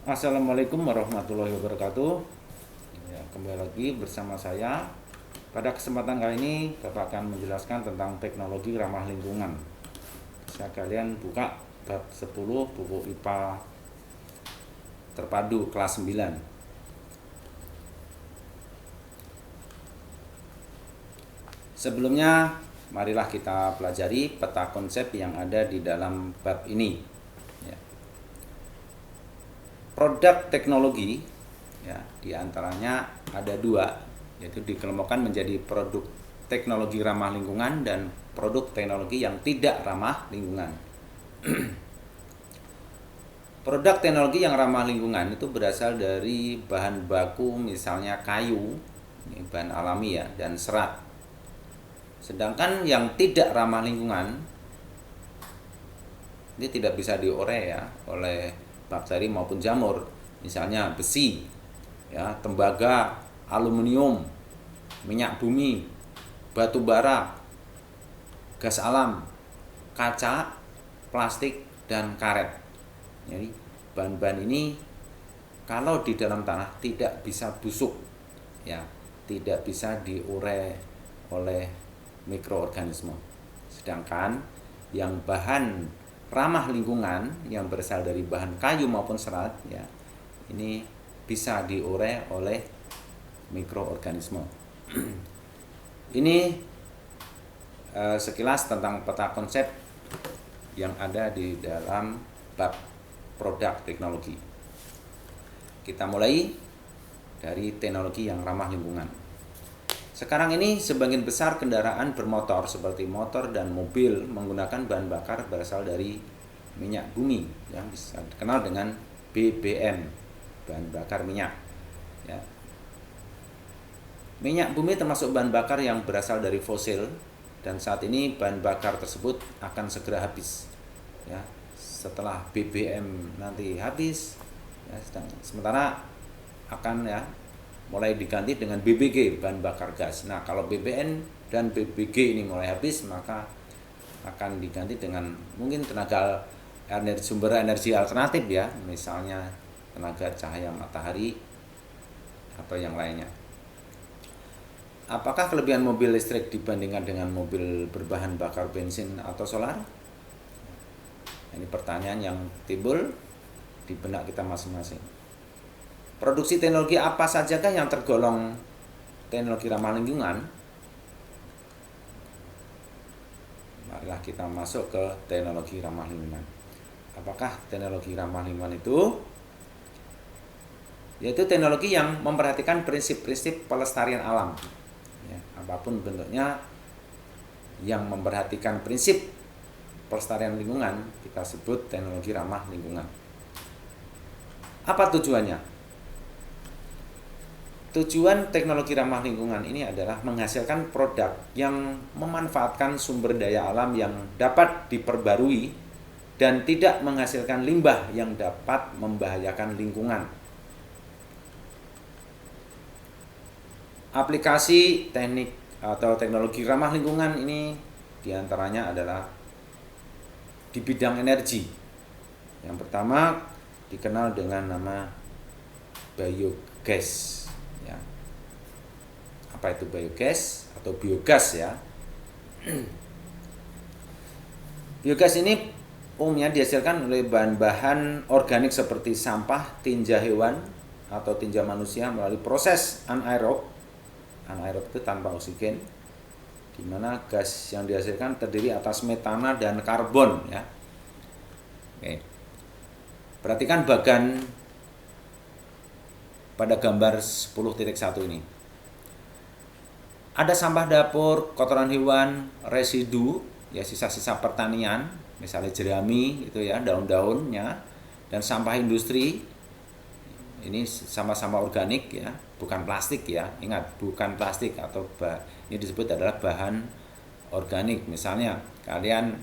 Assalamualaikum warahmatullahi wabarakatuh. Ya, kembali lagi bersama saya. Pada kesempatan kali ini, Bapak akan menjelaskan tentang teknologi ramah lingkungan. Saya kalian buka bab 10 buku IPA terpadu kelas 9. Sebelumnya, marilah kita pelajari peta konsep yang ada di dalam bab ini. Ya. Produk teknologi, ya, diantaranya ada dua, yaitu dikelompokkan menjadi produk teknologi ramah lingkungan dan produk teknologi yang tidak ramah lingkungan. Produk teknologi yang ramah lingkungan itu berasal dari bahan baku, misalnya kayu, ini bahan alami ya, dan serat. Sedangkan yang tidak ramah lingkungan ini tidak bisa diurai ya oleh bakteri maupun jamur, misalnya besi, ya, tembaga, aluminium, minyak bumi, batu bara, gas alam, kaca, plastik, dan karet. Jadi bahan-bahan ini kalau di dalam tanah tidak bisa busuk, ya, tidak bisa diurai oleh mikroorganisme. Sedangkan yang bahan ramah lingkungan yang berasal dari bahan kayu maupun serat, ya, ini bisa diurai oleh mikroorganisme. Ini sekilas tentang peta konsep yang ada di dalam bab produk teknologi. Kita mulai dari teknologi yang ramah lingkungan. Sekarang ini sebagian besar kendaraan bermotor seperti motor dan mobil menggunakan bahan bakar berasal dari minyak bumi yang bisa dikenal dengan BBM, bahan bakar minyak. Ya. Minyak bumi termasuk bahan bakar yang berasal dari fosil dan saat ini bahan bakar tersebut akan segera habis. Ya. Setelah BBM nanti habis, ya, sementara akan ya mulai diganti dengan BBG, bahan bakar gas. Nah, kalau BBN dan BBG ini mulai habis, maka akan diganti dengan mungkin tenaga sumber energi alternatif ya, misalnya tenaga cahaya matahari atau yang lainnya. Apakah kelebihan mobil listrik dibandingkan dengan mobil berbahan bakar bensin atau solar? Ini pertanyaan yang timbul di benak kita masing-masing. Produksi teknologi apa sajakah yang tergolong teknologi ramah lingkungan? Marilah kita masuk ke teknologi ramah lingkungan. Apakah teknologi ramah lingkungan itu? Yaitu teknologi yang memperhatikan prinsip-prinsip pelestarian alam. Ya, apapun bentuknya yang memperhatikan prinsip pelestarian lingkungan, kita sebut teknologi ramah lingkungan. Apa tujuannya? Tujuan teknologi ramah lingkungan ini adalah menghasilkan produk yang memanfaatkan sumber daya alam yang dapat diperbarui dan tidak menghasilkan limbah yang dapat membahayakan lingkungan. Aplikasi teknik atau teknologi ramah lingkungan ini diantaranya adalah di bidang energi. Yang pertama dikenal dengan nama biogas. Ya. Apa itu biogas atau biogas ya? Biogas ini umumnya dihasilkan oleh bahan-bahan organik seperti sampah, tinja hewan atau tinja manusia melalui proses anaerob. Anaerob itu tanpa oksigen, di mana gas yang dihasilkan terdiri atas metana dan karbon ya. Oke. Perhatikan bagan pada gambar 10.1 ini. Ada sampah dapur, kotoran hewan, residu, ya sisa-sisa pertanian, misalnya jerami itu ya, daun-daunnya, dan sampah industri. Ini sama-sama organik ya, bukan plastik ya. Ingat, bukan plastik atau ini disebut adalah bahan organik. Misalnya kalian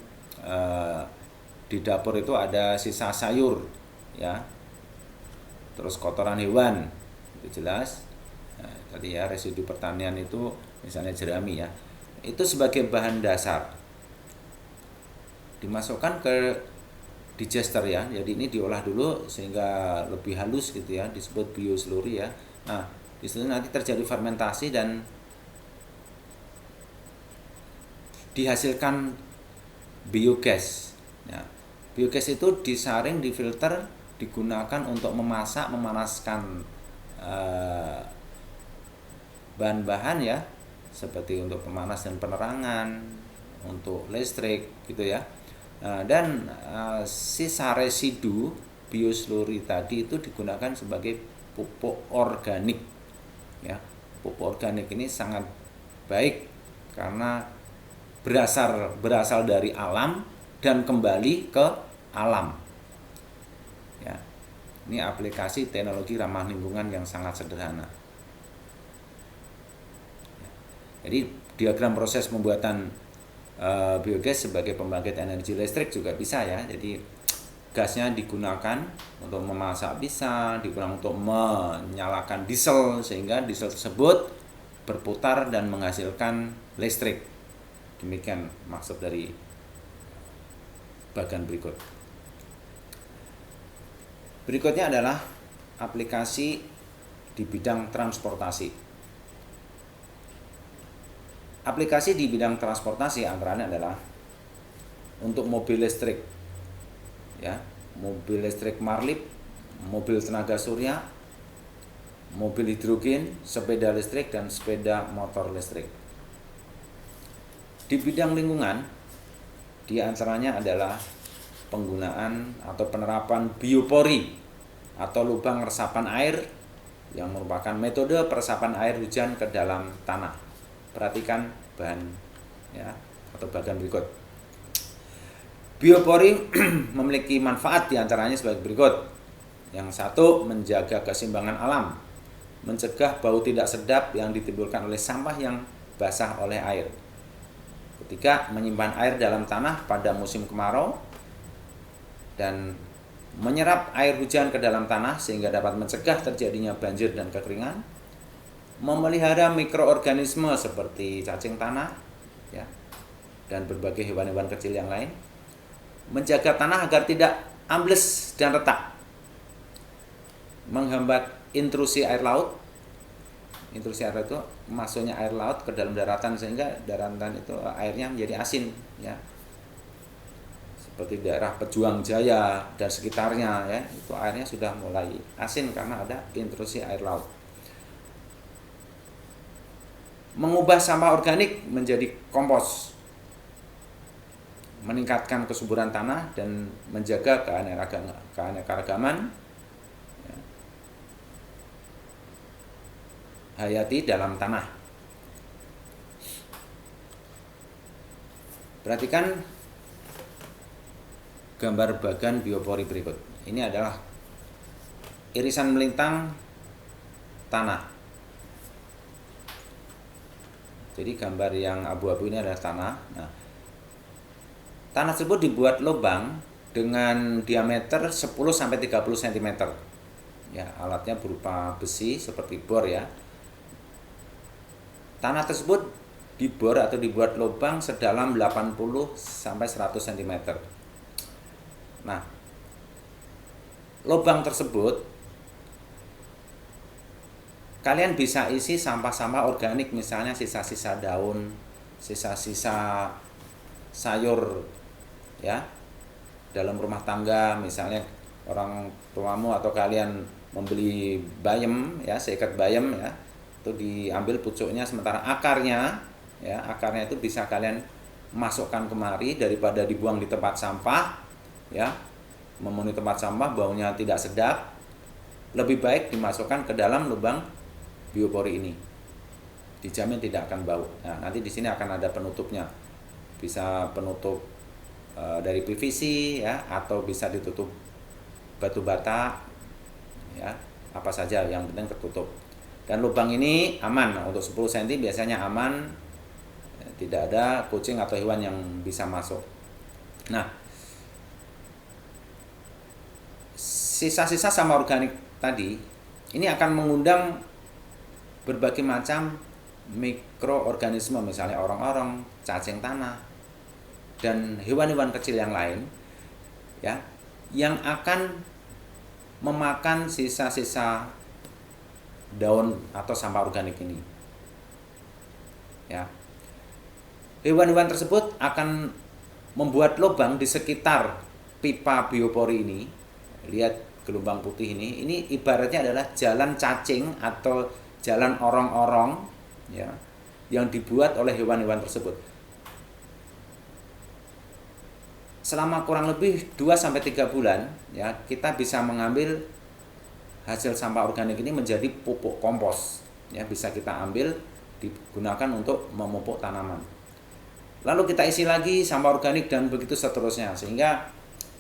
di dapur itu ada sisa sayur ya. Terus kotoran hewan itu jelas. Nah, tadi ya residu pertanian itu misalnya jerami ya. Itu sebagai bahan dasar dimasukkan ke digester ya. Jadi ini diolah dulu sehingga lebih halus gitu ya, disebut biosluri ya. Nah, di situ nanti terjadi fermentasi dan dihasilkan biogas. Ya, biogas itu disaring, difilter, digunakan untuk memasak, memanaskan bahan-bahan ya, seperti untuk pemanas dan penerangan, untuk listrik gitu ya. Dan sisa residu biosluri tadi itu digunakan sebagai pupuk organik ya. Pupuk organik ini sangat baik karena berasal dari alam dan kembali ke alam ya. Ini aplikasi teknologi ramah lingkungan yang sangat sederhana. Jadi diagram proses pembuatan biogas sebagai pembangkit energi listrik juga bisa ya. Jadi gasnya digunakan untuk memasak, bisa digunakan untuk menyalakan diesel sehingga diesel tersebut berputar dan menghasilkan listrik. Demikian maksud dari bagian berikut. Berikutnya adalah aplikasi di bidang transportasi. Aplikasi di bidang transportasi antaranya adalah untuk mobil listrik ya, mobil listrik Marlip, mobil tenaga surya, mobil hidrogen, sepeda listrik dan sepeda motor listrik. Di bidang lingkungan, di antaranya adalah penggunaan atau penerapan biopori atau lubang resapan air yang merupakan metode peresapan air hujan ke dalam tanah. Perhatikan bahan ya atau bagian berikut. Biopori memiliki manfaat diantaranya sebagai berikut. Yang satu, menjaga keseimbangan alam, mencegah bau tidak sedap yang ditimbulkan oleh sampah yang basah oleh air. Ketiga, menyimpan air dalam tanah pada musim kemarau dan menyerap air hujan ke dalam tanah sehingga dapat mencegah terjadinya banjir dan kekeringan. Memelihara mikroorganisme seperti cacing tanah ya, dan berbagai hewan-hewan kecil yang lain. Menjaga tanah agar tidak ambles dan retak. Menghambat intrusi air laut. Intrusi air itu masuknya air laut ke dalam daratan sehingga daratan itu airnya menjadi asin ya. Seperti daerah Pejuang Jaya dan sekitarnya ya, itu airnya sudah mulai asin karena ada intrusi air laut. Mengubah sampah organik menjadi kompos. Meningkatkan kesuburan tanah dan menjaga keanekaragaman hayati dalam tanah. Perhatikan gambar bagan biopori berikut. Ini adalah irisan melintang tanah. Jadi gambar yang abu-abu ini adalah tanah. Nah, tanah tersebut dibuat lubang dengan diameter 10-30 cm. Ya, alatnya berupa besi seperti bor ya. Tanah tersebut dibor atau dibuat lubang sedalam 80-100 cm. Nah, lubang tersebut kalian bisa isi sampah-sampah organik, misalnya sisa-sisa daun, sisa-sisa sayur ya, dalam rumah tangga, misalnya orang tuamu atau kalian membeli bayam ya, seikat bayam ya, itu diambil pucuknya sementara akarnya ya, akarnya itu bisa kalian masukkan kemari daripada dibuang di tempat sampah ya, memenuhi tempat sampah baunya tidak sedap. Lebih baik dimasukkan ke dalam lubang biopori ini, dijamin tidak akan bau. Nah, nanti di sini akan ada penutupnya, bisa penutup dari PVC ya, atau bisa ditutup batu bata ya, apa saja yang penting tertutup. Dan lubang ini aman. Nah, untuk 10 cm biasanya aman, tidak ada kucing atau hewan yang bisa masuk. Nah, sisa-sisa sampah organik tadi ini akan mengundang berbagai macam mikroorganisme, misalnya orang-orang, cacing tanah, dan hewan-hewan kecil yang lain ya, yang akan memakan sisa-sisa daun atau sampah organik ini. Ya. Hewan-hewan tersebut akan membuat lubang di sekitar pipa biopori ini. Lihat gelombang putih ini. Ini ibaratnya adalah jalan cacing atau jalan orong-orong, ya, yang dibuat oleh hewan-hewan tersebut. Selama kurang lebih 2-3 bulan, ya, kita bisa mengambil hasil sampah organik ini menjadi pupuk kompos. Ya, bisa kita ambil digunakan untuk memupuk tanaman. Lalu kita isi lagi sampah organik dan begitu seterusnya, sehingga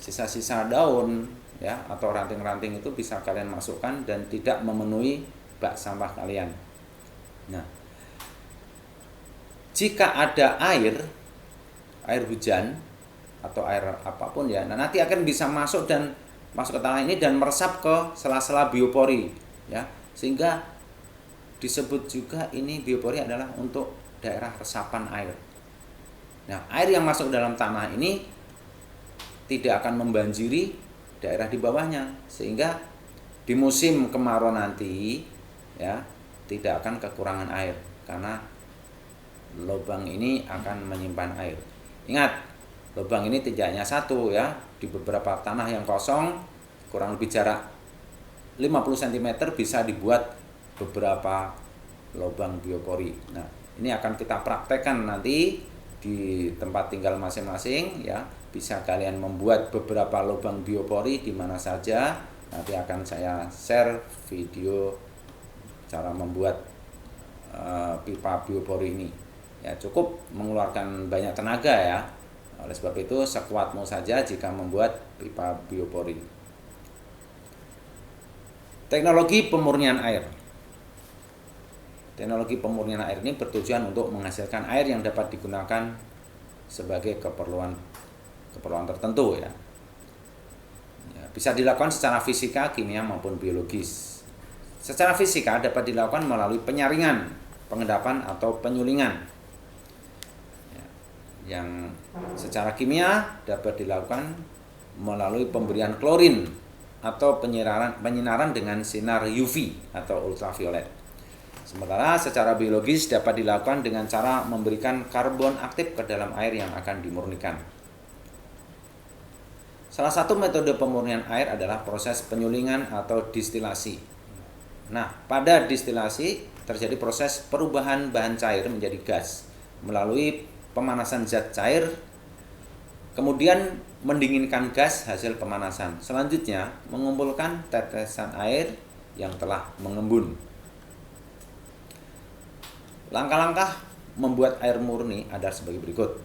sisa-sisa daun, ya, atau ranting-ranting itu bisa kalian masukkan dan tidak memenuhi bak sampah kalian. Nah, jika ada air hujan atau air apapun, ya, nah nanti akan bisa masuk ke tanah ini dan meresap ke sela-sela biopori, ya, sehingga disebut juga ini biopori adalah untuk daerah resapan air. Nah, air yang masuk dalam tanah ini tidak akan membanjiri daerah di bawahnya, sehingga di musim kemarau nanti, ya, tidak akan kekurangan air karena lubang ini akan menyimpan air. Ingat, lubang ini tidak hanya satu, ya, di beberapa tanah yang kosong kurang lebih jarak 50 cm bisa dibuat beberapa lubang biopori. Nah, ini akan kita praktekkan nanti di tempat tinggal masing-masing, ya. Bisa kalian membuat beberapa lubang biopori di mana saja. Nanti akan saya share video cara membuat pipa biopori ini. Ya, cukup mengeluarkan banyak tenaga, ya. Oleh sebab itu sekuatmu saja jika membuat pipa biopori. Teknologi pemurnian air. Teknologi pemurnian air ini bertujuan untuk menghasilkan air yang dapat digunakan sebagai keperluan tertentu, ya. Ya, bisa dilakukan secara fisika, kimia maupun biologis. Secara fisika dapat dilakukan melalui penyaringan, pengendapan atau penyulingan. Ya, yang secara kimia dapat dilakukan melalui pemberian klorin atau penyinaran dengan sinar UV atau ultraviolet. Sementara secara biologis dapat dilakukan dengan cara memberikan karbon aktif ke dalam air yang akan dimurnikan. Salah satu metode pemurnian air adalah proses penyulingan atau distilasi. Nah, pada distilasi terjadi proses perubahan bahan cair menjadi gas melalui pemanasan zat cair, kemudian mendinginkan gas hasil pemanasan. Selanjutnya, mengumpulkan tetesan air yang telah mengembun. Langkah-langkah membuat air murni adalah sebagai berikut.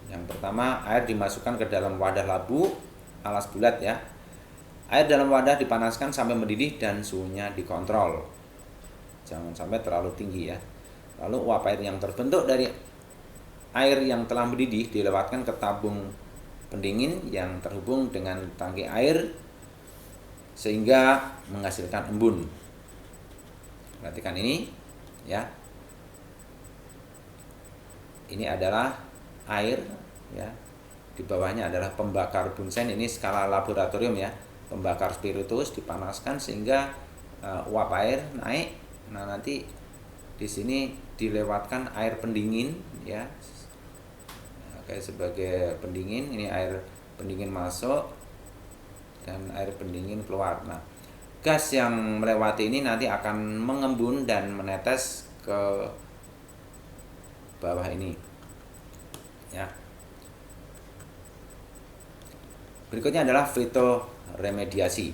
Yang pertama, air dimasukkan ke dalam wadah labu alas bulat, ya. Air dalam wadah dipanaskan sampai mendidih dan suhunya dikontrol. Jangan sampai terlalu tinggi, ya. Lalu uap air yang terbentuk dari air yang telah mendidih dilewatkan ke tabung pendingin yang terhubung dengan tangki air sehingga menghasilkan embun. Perhatikan ini, ya. Ini adalah air, ya. Di bawahnya adalah pembakar bunsen, ini skala laboratorium, ya. Pembakar spiritus dipanaskan sehingga uap air naik. Nah, nanti di sini dilewatkan air pendingin, ya. Kayak sebagai pendingin, ini air pendingin masuk dan air pendingin keluar. Nah, gas yang melewati ini nanti akan mengembun dan menetes ke bawah ini, ya. Berikutnya adalah fitoremediasi,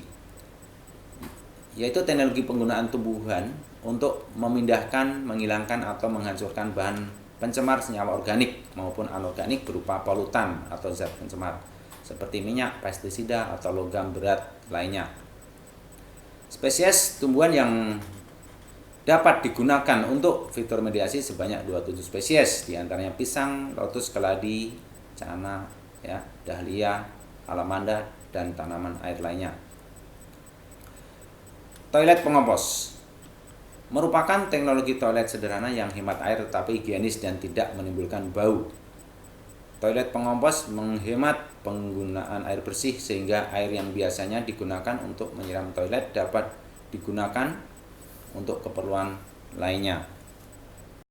yaitu teknologi penggunaan tumbuhan untuk memindahkan, menghilangkan atau menghancurkan bahan pencemar senyawa organik maupun anorganik berupa polutan atau zat pencemar seperti minyak, pestisida atau logam berat lainnya. Spesies tumbuhan yang dapat digunakan untuk fitoremediasi sebanyak 27 spesies, diantaranya pisang, lotus keladi, cana, ya, dahlia, alamanda, dan tanaman air lainnya. Toilet pengompos merupakan teknologi toilet sederhana yang hemat air tetapi higienis dan tidak menimbulkan bau. Toilet pengompos menghemat penggunaan air bersih sehingga air yang biasanya digunakan untuk menyiram toilet dapat digunakan untuk keperluan lainnya.